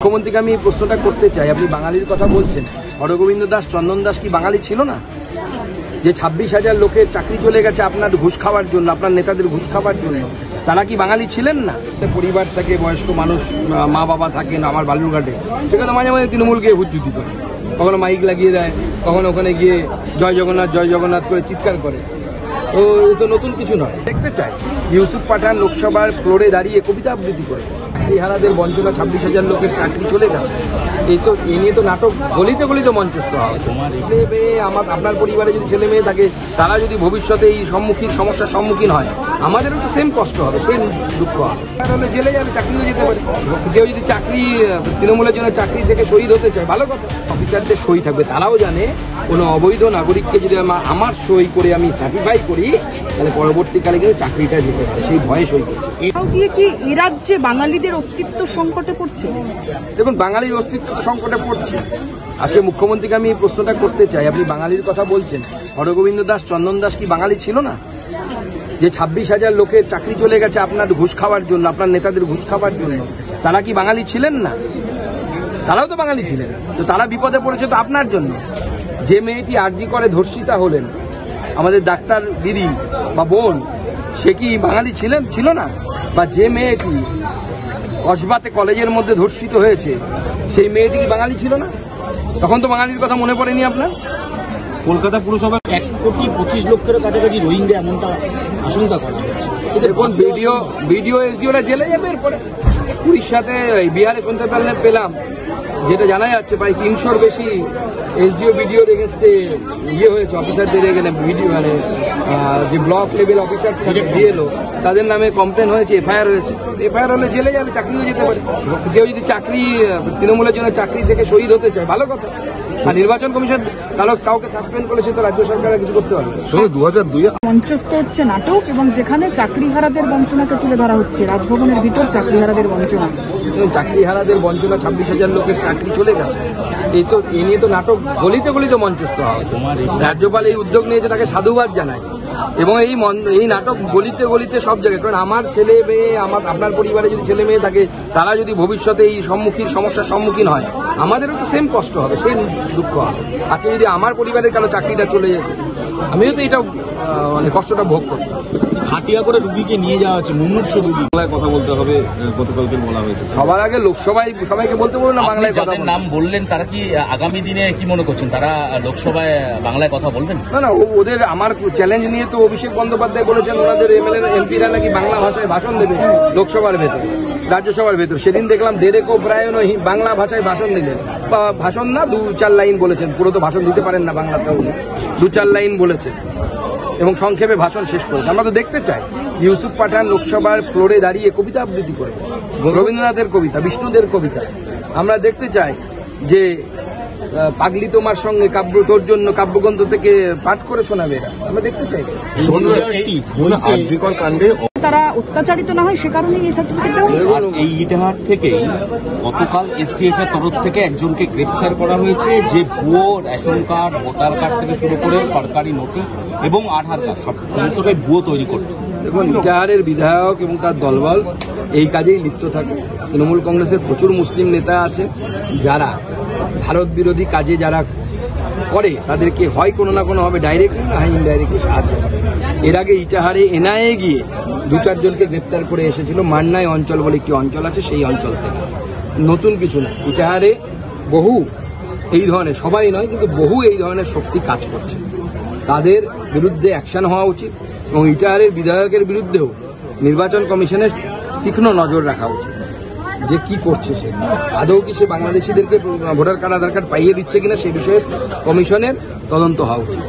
মুখ্যমন্ত্রীকে আমি এই প্রশ্নটা করতে চাই, আপনি বাঙালির কথা বলছেন, হরগোবিন্দ দাস চন্দন দাস কি বাঙালি ছিল না? যে 26,000 লোকের চাকরি চলে গেছে আপনার ঘুষ খাওয়ার জন্য, আপনার নেতাদের ঘুষ খাওয়ার জন্য, তারা কি বাঙালি ছিলেন না? পরিবার থাকে, বয়স্ক মানুষ, মা বাবা থাকেন আমার বালুরঘাটে, সেখানে মাঝে মাঝে তৃণমূল গিয়ে হুজ্জুতি করে, কখনো মাইক লাগিয়ে দেয়, কখনো ওখানে গিয়ে জয় জগন্নাথ করে চিৎকার করে। তো এ তো নতুন কিছু নয়। দেখতে চাই ইউসুফ পাঠান লোকসভার ফ্লোরে দাঁড়িয়ে কবিতা আবৃত্তি করে, চাকরিহারাদের বঞ্চনা, 26,000 লোকের চাকরি চলে গেছে, এই নিয়ে তো নাটক গলিতে গলিতে মঞ্চস্থ হয়। ছেলে মেয়ে আপনার পরিবারে যদি ছেলে মেয়ে থাকে, তারা যদি ভবিষ্যতে এই সমস্যার সম্মুখীন হয়, আমাদেরও তো সেম কষ্ট হবে, সেম দুঃখ হবে। তাহলে জেলে যাবে, চাকরিও যেতে পারে। কেউ যদি তৃণমূলের জন্য চাকরি থেকে শহীদ হতে চায়, ভালো কথা, অফিসারদের সই থাকবে। তারাও জানে কোনো অবৈধ নাগরিককে যদি আমার সই করে আমি সার্টিফাই করি, তাহলে পরবর্তীকালে কিন্তু চাকরিটা যেতে পারে, সেই ভয়ে সই করছে। কি এই রাজ্যে বাঙালিদের অস্তিত্ব সংকটে পড়ছে? দেখুন, বাঙালির অস্তিত্ব সংকটে পড়ছে। আজকে মুখ্যমন্ত্রীকে আমি এই প্রশ্নটা করতে চাই, আপনি বাঙালির কথা বলছেন, হরগোবিন্দ দাস চন্দন দাস কি বাঙালি ছিল না? যে 26,000 লোকের চাকরি চলে গেছে আপনার ঘুষ খাওয়ার জন্য, আপনার নেতাদের ঘুষ খাওয়ার জন্য, তারা কি বাঙালি ছিলেন না? তারাও তো বাঙালি ছিলেন। তো তারা বিপদে পড়েছে তো আপনার জন্য। যে মেয়েটি আরজি করে ধর্ষিতা হলেন, আমাদের ডাক্তার দিদি বা বোন, সে কি বাঙালি ছিল না? বা যে মেয়েটি কসবাতে কলেজের মধ্যে ধর্ষিত হয়েছে, সেই মেয়েটি কি বাঙালি ছিল না? তখন তো বাঙালির কথা মনে পড়েনি আপনার? কলকাতা পুরসভা 1,25 লক্ষের কাছাকাছি রোহিঙ্গা, এমনটা আশঙ্কা করা হচ্ছে। দেখুন, বিডিও এসডিওরা জেলে যাবে এরপরে। উড়িষ্যাতে, বিহারে শুনতে পেলাম, যেটা জানা যাচ্ছে প্রায় 300-র বেশি এসডিও বিডিওর এগেনস্টে হয়েছে, অফিসারদের এখানে যে ব্লক লেভেল অফিসার বিএলও, তাদের নামে কমপ্লেন হয়েছে, এফআইআর হয়েছে। এফআইআর হলে জেলে যাবে, চাকরিও যেতে পারে। কেউ যদি তৃণমূলের জন্য চাকরি থেকে শহীদ হতে চায়, ভালো কথা। আর নির্বাচন কমিশন কাউকে সাসপেন্ড করেছে, তো রাজ্য সরকার কিছু করতে পারবে। 2002 মঞ্চস্থ হচ্ছে নাটক, এবং যেখানে চাকরিহারাদের বঞ্চনাকে তুলে ধরা হচ্ছে, রাজভবনের ভিতর চাকরিহারাদের বঞ্চনা। চাকরিহারাদের বঞ্চনা, 26,000 লোকের চাকরি চলে গেছে, এই নিয়ে তো নাটক গলিতে গলিতে মঞ্চস্থ হওয়া হচ্ছে। রাজ্যপাল এই উদ্যোগ নিয়েছে, তাকে সাধুবাদ জানায়। এবং এই নাটক গলিতে গলিতে সব জায়গায়, কারণ আমার ছেলে মেয়ে, আপনার পরিবারে যদি ছেলে মেয়ে থাকে, তারা যদি ভবিষ্যতে এই সমস্যার সম্মুখীন হয়, আমাদেরও তো সেম কষ্ট হবে, সেই দুঃখ হবে। আচ্ছা, যদি আমার পরিবারের কারো চাকরিটা চলে যেত, আমিও তো এটা কষ্টটা ভোগ করছি। হাটিয়া করে রুগীকে নিয়ে যাওয়া হচ্ছে, মুমূর্ষ রুগী। বাংলায় কথা বলতে হবে, গতকালকে বলা হয়েছে। সবার আগে লোকসভায় সবাইকে বলতে বলুন না বাংলায় কথা। যাদের নাম বললেন, তারা কি আগামী দিনে কি মনে করছেন, তারা লোকসভায় বাংলায় কথা বলবেন? না, ওদের আমার চ্যালেঞ্জ নিয়ে তো অভিষেক বন্দ্যোপাধ্যায় বলেছেন, ওনাদের এমপিরা নাকি বাংলা ভাষায় ভাষণ দেবে লোকসভার ভেতর, রাজ্যসভার ভেতর। সেদিন দেখলাম ডেরেক ওব্রায়েন বাংলা ভাষায় ভাষণ দিলেন, বা ভাষণ না, 2-4 লাইন বলেছেন, পুরো তো ভাষণ দিতে পারেন না বাংলাতেও, 2-4 লাইন বলেছেন এবং সংক্ষেপে ভাষণ শেষ করেছে। আমরা তো দেখতে চাই ইউসুফ পাঠান লোকসভার ফ্লোরে দাঁড়িয়ে কবিতা আবৃত্তি করে, রবীন্দ্রনাথের কবিতা, বিষ্ণুদের কবিতা। আমরা দেখতে চাই যে পাগলি তোমার সঙ্গে তোর জন্য কাব্যগ্রন্থ থেকে পাঠ করে শোনাবে এরা, আমরা দেখতে চাই। তারা অত্যাচারিত না হয়, সে কারণেই এই সার্টিফিকেট দেওয়া হয়েছে। এই ইটাহার থেকে গতকাল এসটিএফ এর তরফ থেকে একজনকে গ্রেফতার করা হয়েছে, যে ভুয়ো রেশন কার্ড, ভোটার কার্ড থেকে শুরু করে সরকারি নথি এবং আধার কার্ড সমস্তটাই ভুয়ো তৈরি করবে। দেখুন, ইটাহারের বিধায়ক এবং তার দলবল এই কাজেই লিপ্ত থাকে। তৃণমূল কংগ্রেসের প্রচুর মুসলিম নেতা আছে, যারা ভারত বিরোধী কাজে যারা করে, তাদেরকে হয় কোনো না কোনোভাবে ডাইরেক্টলি না হয় ইনডাইরেক্টলি সাহায্য করে। এর আগে ইটাহারে এনআইএ গিয়ে 2-4 জনকে গ্রেপ্তার করে এসেছিল, মান্নাই অঞ্চল বলে একটি অঞ্চল আছে, সেই অঞ্চল থেকে। নতুন কিছু না, ইটাহারে বহু এই ধরনের, সবাই নয় কিন্তু বহু এই ধরনের শক্তি কাজ করছে, তাদের বিরুদ্ধে অ্যাকশন হওয়া উচিত। এবং ইটাহারের বিধায়কের বিরুদ্ধেও নির্বাচন কমিশনের তীক্ষ্ণ নজর রাখা উচিত, যে কি করছে সে, আদৌ কি সে বাংলাদেশিদেরকে ভোটার কার্ড, আধার কার্ড পাইয়ে দিচ্ছে কিনা, সে বিষয়ে কমিশনের তদন্ত হওয়া উচিত।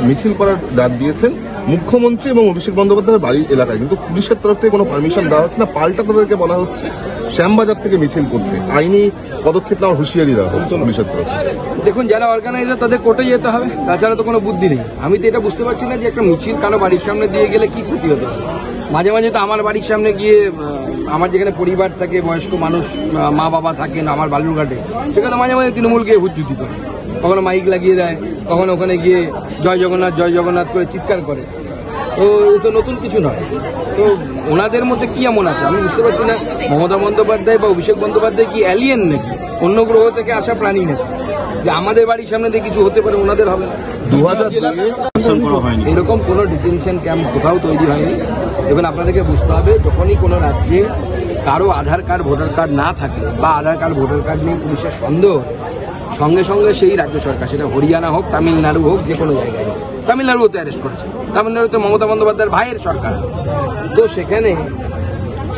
মিছিল করার ডাক দিয়েছেন মুখ্যমন্ত্রী এবং অভিষেক বন্দ্যোপাধ্যায়ের বাড়ির এলাকায়, কিন্তু পুলিশের তরফ থেকে কোনো পারমিশন দেওয়া হচ্ছে না, পাল্টা তাদেরকে বলা হচ্ছে শ্যামবাজার থেকে মিছিল করতে। আইনি পদক্ষেপ নেওয়ার হুঁশিয়ারি দেওয়া হচ্ছে পুলিশের তরফ। দেখুন, যারা অর্গানাইজার তাদের কোর্টে যেতে হবে, তাছাড়া তো কোনো বুদ্ধি নেই। আমি তো এটা বুঝতে পারছি না যে একটা মিছিল কারো বাড়ির সামনে দিয়ে গেলে কি ক্ষতি হতে পারে। মাঝে মাঝে তো আমার বাড়ির সামনে গিয়ে, আমার যেখানে পরিবার থাকে, বয়স্ক মানুষ, মা বাবা থাকেন আমার বালুরঘাটে, সেখানে মাঝে মাঝে তৃণমূল গিয়ে হুজ্জুতি করে, কখনো মাইক লাগিয়ে দেয়, কখনো ওখানে গিয়ে জয় জগন্নাথ করে চিৎকার করে। তো এ তো নতুন কিছু নয়। তো ওনাদের মধ্যে কি এমন আছে আমি বুঝতে পারছি না। মমতা বন্দ্যোপাধ্যায় বা অভিষেক বন্দ্যোপাধ্যায় কি অ্যালিয়েন নাকি, অন্য গ্রহ থেকে আসা প্রাণী নাকি, যে আমাদের বাড়ির সামনে দিয়ে কিছু হতে পারে ওনাদের হবে না? 2002 এরকম কোনো ডিটেনশন ক্যাম্প কোথাও তৈরি হয়নি। দেখুন, আপনাদেরকে বুঝতে হবে, যখনই কোনো রাজ্যে কারো আধার কার্ড ভোটার কার্ড না থাকে বা আধার কার্ড ভোটার কার্ড নিয়ে পুলিশের সন্দেহ, সঙ্গে সঙ্গে সেই রাজ্য সরকার, সেটা হরিয়ানা হোক, তামিলনাড়ু হোক, যে কোনো জায়গায় হোক, তামিলনাড়ুতে অ্যারেস্ট করেছে। তামিলনাড়ুতে মমতা বন্দ্যোপাধ্যায়ের ভাইয়ের সরকার। তো সেখানে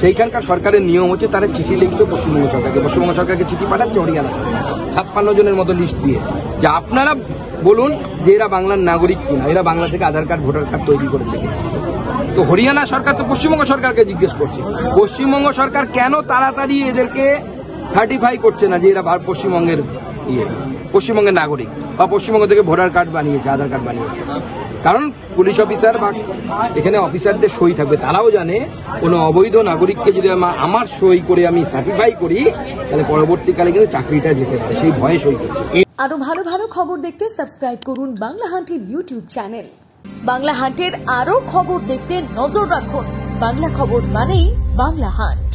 সেইখানকার সরকারের নিয়ম হচ্ছে তারা চিঠি লিখবে পশ্চিমবঙ্গ সরকারকে, পশ্চিমবঙ্গ সরকারকে চিঠি পাঠাচ্ছে হরিয়ানা সরকার 56 জনের মতো লিস্ট দিয়ে, যে আপনারা বলুন যে এরা বাংলার নাগরিক কিনা, এরা বাংলা থেকে আধার কার্ড ভোটার কার্ড তৈরি করেছে কিনা। তো হরিয়ানা সরকার তো পশ্চিমবঙ্গ সরকারকে জিজ্ঞেস করছে, পশ্চিমবঙ্গ সরকার কেন তাড়াতাড়ি এদেরকে সার্টিফাই করছে না যে এরা পশ্চিমবঙ্গের পশ্চিমবঙ্গের নাগরিক বা পশ্চিমবঙ্গ থেকে ভোটার কার্ড বানিয়েছে, আধার কার্ড বানিয়েছে। কারণ পুলিশ অফিসার বা এখানে অফিসারদের সই থাকবে, তারাও জানে কোনো অবৈধ নাগরিককে যদি আমার সই করে আমি সার্টিফাই করি, তাহলে পরবর্তীকালে কিন্তু চাকরিটা যেতে পারে, সেই ভয়ে সই করছে। আরো ভালো ভালো খবর দেখতে সাবস্ক্রাইব করুন বাংলা হান্টের ইউটিউব চ্যানেল। বাংলা হান্টের আরো খবর দেখতে নজর রাখুন। বাংলা খবর মানেই বাংলা হান্ট।